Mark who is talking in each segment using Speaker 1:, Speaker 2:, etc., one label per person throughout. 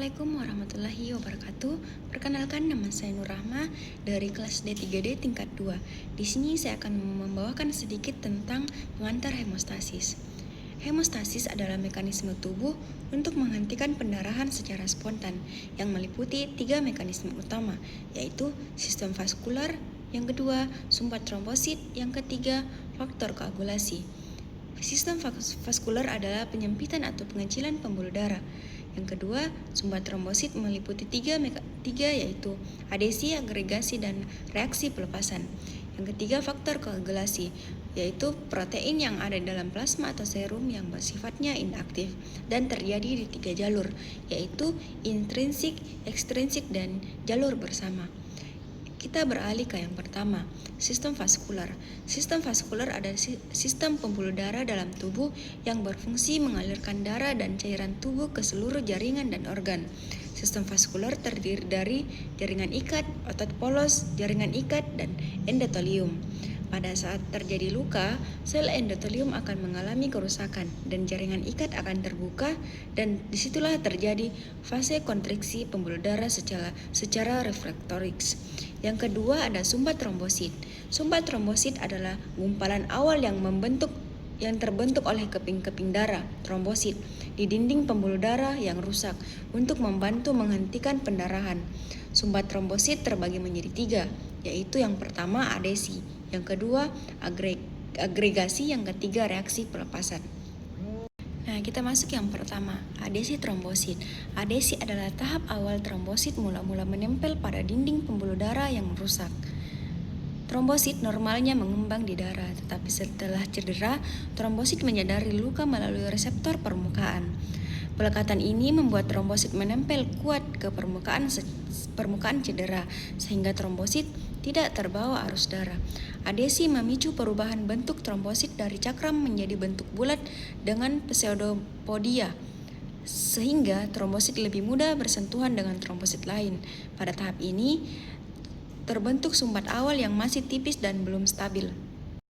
Speaker 1: Assalamualaikum warahmatullahi wabarakatuh. Perkenalkan, nama saya Nur Rahma dari kelas D3D tingkat 2. Di sini saya akan membawakan sedikit tentang pengantar hemostasis. Hemostasis adalah mekanisme tubuh untuk menghentikan pendarahan secara spontan yang meliputi 3 mekanisme utama, yaitu sistem vaskular, yang kedua sumbat trombosit, yang ketiga faktor koagulasi. Sistem vaskular adalah penyempitan atau pengecilan pembuluh darah. Yang kedua, sumbat trombosit meliputi tiga yaitu adesi, agregasi, dan reaksi pelepasan. Yang ketiga, faktor koagulasi, yaitu protein yang ada dalam plasma atau serum yang bersifatnya inaktif dan terjadi di 3 jalur, yaitu intrinsik, ekstrinsik, dan jalur bersama. Kita beralih ke yang pertama, sistem vaskular. Sistem vaskular adalah sistem pembuluh darah dalam tubuh yang berfungsi mengalirkan darah dan cairan tubuh ke seluruh jaringan dan organ. Sistem vaskular terdiri dari jaringan ikat, otot polos, jaringan ikat, dan endotelium. Pada saat terjadi luka, sel endotelium akan mengalami kerusakan dan jaringan ikat akan terbuka, dan disitulah terjadi fase kontriksi pembuluh darah secara reflektoris. Yang kedua ada sumbat trombosit. Sumbat trombosit adalah gumpalan awal yang terbentuk oleh keping-keping darah trombosit di dinding pembuluh darah yang rusak untuk membantu menghentikan pendarahan. Sumbat trombosit terbagi menjadi 3, yaitu yang pertama adesi, yang kedua agregasi, yang ketiga reaksi pelepasan. Nah, kita masuk yang pertama, adesi trombosit. Adesi adalah tahap awal trombosit mula-mula menempel pada dinding pembuluh darah yang rusak. Trombosit normalnya mengembang di darah, tetapi setelah cedera, trombosit menyadari luka melalui reseptor permukaan. Pelekatan ini membuat trombosit menempel kuat ke permukaan cedera, sehingga trombosit tidak terbawa arus darah. Adesi memicu perubahan bentuk trombosit dari cakram menjadi bentuk bulat dengan pseudopodia, sehingga trombosit lebih mudah bersentuhan dengan trombosit lain. Pada tahap ini, terbentuk sumbat awal yang masih tipis dan belum stabil.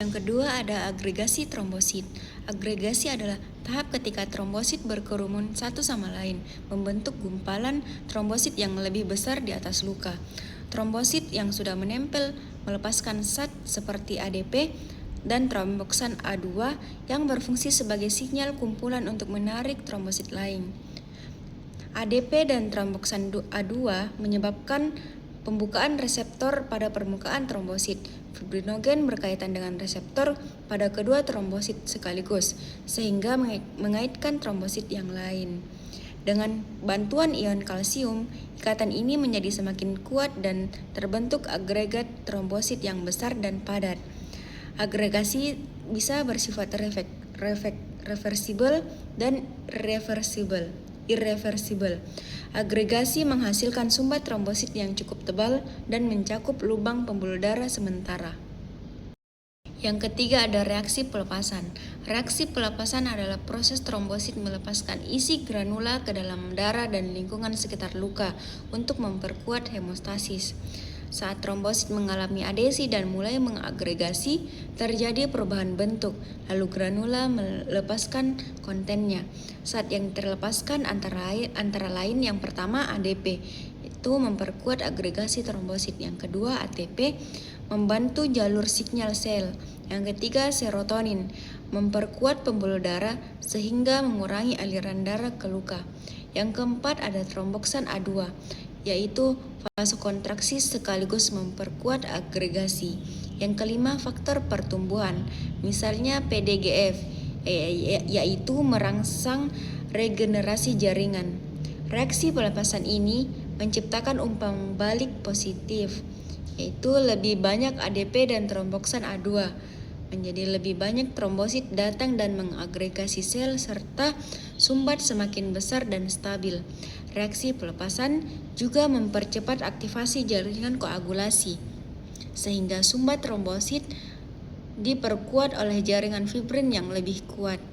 Speaker 1: Yang kedua ada agregasi trombosit. Agregasi adalah tahap ketika trombosit berkerumun satu sama lain, membentuk gumpalan trombosit yang lebih besar di atas luka. Trombosit yang sudah menempel melepaskan zat seperti ADP dan tromboksan A2 yang berfungsi sebagai sinyal kumpulan untuk menarik trombosit lain. ADP dan tromboksan A2 menyebabkan pembukaan reseptor pada permukaan trombosit. Fibrinogen berkaitan dengan reseptor pada kedua trombosit sekaligus, sehingga mengaitkan trombosit yang lain. Dengan bantuan ion kalsium, ikatan ini menjadi semakin kuat dan terbentuk agregat trombosit yang besar dan padat. Agregasi bisa bersifat reversibel dan irreversibel. Agregasi menghasilkan sumbat trombosit yang cukup tebal dan mencakup lubang pembuluh darah sementara. Yang ketiga ada reaksi pelepasan. Reaksi pelepasan adalah proses trombosit melepaskan isi granula ke dalam darah dan lingkungan sekitar luka untuk memperkuat hemostasis. Saat trombosit mengalami adesi dan mulai mengagregasi, terjadi perubahan bentuk, lalu granula melepaskan kontennya. Saat yang terlepaskan antara lain yang pertama ADP, itu memperkuat agregasi trombosit. Yang kedua ATP, membantu jalur sinyal sel. Yang ketiga serotonin, memperkuat pembuluh darah sehingga mengurangi aliran darah ke luka. Yang keempat ada tromboksan A2, yaitu vasokontraksi sekaligus memperkuat agregasi. Yang kelima faktor pertumbuhan, misalnya PDGF, yaitu merangsang regenerasi jaringan. Reaksi pelepasan ini menciptakan umpan balik positif, yaitu lebih banyak ADP dan tromboksan A2, menjadi lebih banyak trombosit datang dan mengagregasi sel serta sumbat semakin besar dan stabil. Reaksi pelepasan juga mempercepat aktivasi jaringan koagulasi, sehingga sumbat trombosit diperkuat oleh jaringan fibrin yang lebih kuat.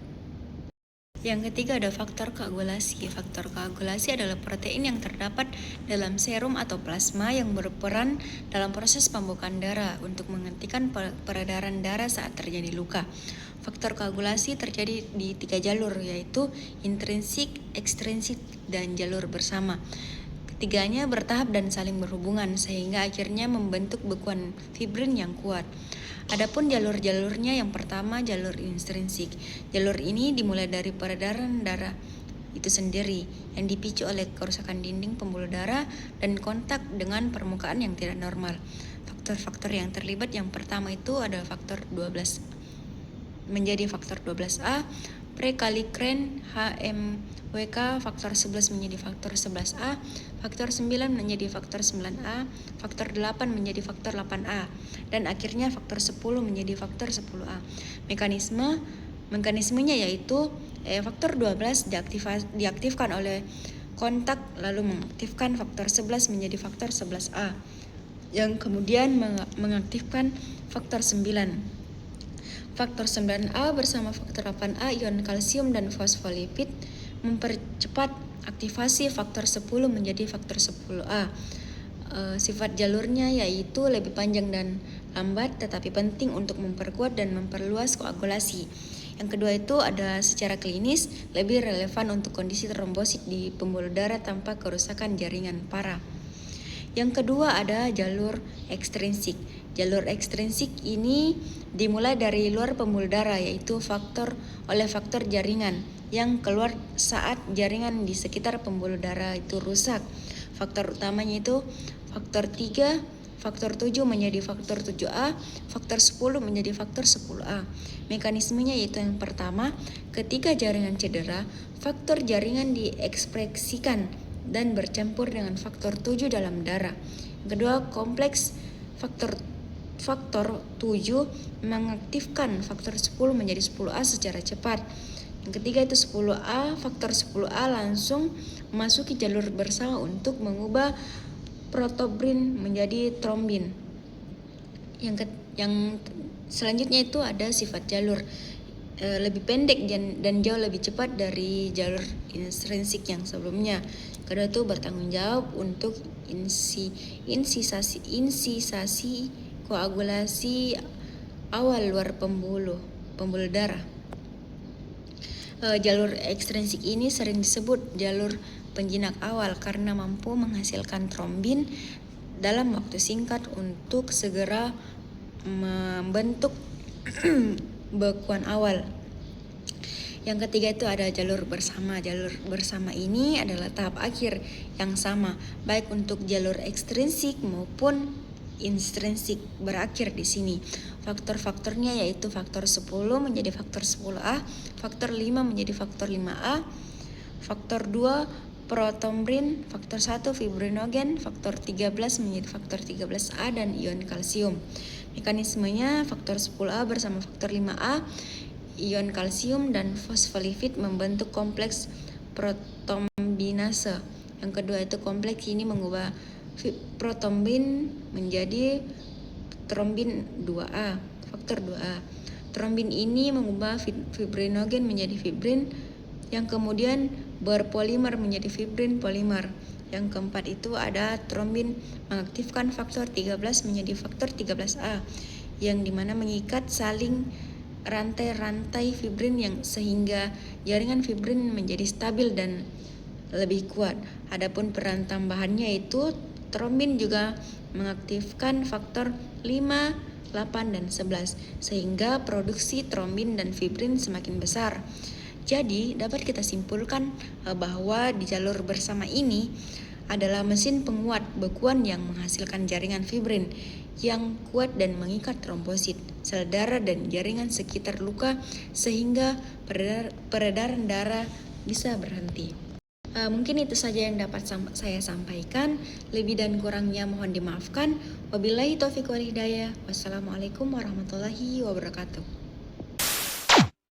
Speaker 1: Yang ketiga ada faktor koagulasi. Faktor koagulasi adalah protein yang terdapat dalam serum atau plasma yang berperan dalam proses pembukaan darah untuk menghentikan peredaran darah saat terjadi luka. Faktor koagulasi terjadi di 3 jalur, yaitu intrinsik, ekstrinsik, dan jalur bersama. Ketiganya bertahap dan saling berhubungan sehingga akhirnya membentuk bekuan fibrin yang kuat. Adapun jalur-jalurnya, yang pertama jalur intrinsik. Jalur ini dimulai dari peredaran darah itu sendiri yang dipicu oleh kerusakan dinding pembuluh darah dan kontak dengan permukaan yang tidak normal. Faktor-faktor yang terlibat yang pertama itu adalah faktor 12 menjadi faktor 12A, prekallikrein HMWK faktor 11 menjadi faktor 11A, faktor 9 menjadi faktor 9A, faktor 8 menjadi faktor 8A, dan akhirnya faktor 10 menjadi faktor 10A. Mekanismenya yaitu faktor 12 diaktifkan oleh kontak lalu mengaktifkan faktor 11 menjadi faktor 11A yang kemudian mengaktifkan faktor 9. Faktor 9A bersama faktor 8A ion kalsium dan fosfolipid mempercepat aktivasi faktor 10 menjadi faktor 10A. Sifat jalurnya yaitu lebih panjang dan lambat tetapi penting untuk memperkuat dan memperluas koagulasi. Yang kedua itu ada secara klinis lebih relevan untuk kondisi trombosit di pembuluh darah tanpa kerusakan jaringan parah. Yang kedua ada jalur ekstrinsik. Jalur ekstrinsik ini dimulai dari luar pembuluh darah yaitu faktor jaringan yang keluar saat jaringan di sekitar pembuluh darah itu rusak. Faktor utamanya itu faktor 3, faktor 7 menjadi faktor 7A, faktor 10 menjadi faktor 10A. Mekanismenya yaitu yang pertama, ketika jaringan cedera, faktor jaringan diekspresikan dan bercampur dengan faktor 7 dalam darah. Yang kedua, kompleks faktor 7 mengaktifkan faktor 10 menjadi 10A secara cepat. Yang ketiga itu 10A, faktor 10A langsung memasuki jalur bersama untuk mengubah protobrin menjadi trombin. Yang selanjutnya itu ada sifat jalur lebih pendek dan jauh lebih cepat dari jalur intrinsik yang sebelumnya. Kedua itu bertanggung jawab untuk insisasi koagulasi awal luar pembuluh darah. Jalur ekstrinsik ini sering disebut jalur penjinak awal karena mampu menghasilkan trombin dalam waktu singkat untuk segera membentuk bekuan awal. Yang ketiga itu ada jalur bersama. Jalur bersama ini adalah tahap akhir yang sama baik untuk jalur ekstrinsik maupun intrinsik berakhir di sini. Faktor-faktornya yaitu faktor 10 menjadi faktor 10A, faktor 5 menjadi faktor 5A, faktor 2 protombrin, faktor 1 fibrinogen, faktor 13 menjadi faktor 13A dan ion kalsium. Mekanismenya faktor 10A bersama faktor 5A, ion kalsium dan fosfolipid membentuk kompleks protombinase. Yang kedua itu kompleks ini mengubah protombin menjadi trombin 2A, faktor 2A. Trombin ini mengubah fibrinogen menjadi fibrin yang kemudian berpolimer menjadi fibrin polimer. Yang keempat itu ada trombin mengaktifkan faktor 13 menjadi faktor 13A yang dimana mengikat saling rantai-rantai fibrin yang sehingga jaringan fibrin menjadi stabil dan lebih kuat. Adapun peran tambahannya itu trombin juga mengaktifkan faktor 5, 8, dan 11 sehingga produksi trombin dan fibrin semakin besar. Jadi dapat kita simpulkan bahwa di jalur bersama ini adalah mesin penguat bekuan yang menghasilkan jaringan fibrin yang kuat dan mengikat trombosit, sel darah dan jaringan sekitar luka sehingga peredaran darah bisa berhenti. Mungkin itu saja yang dapat saya sampaikan. Lebih dan kurangnya mohon dimaafkan. Wabillahi taufiq wal hidayah. Wassalamualaikum warahmatullahi wabarakatuh.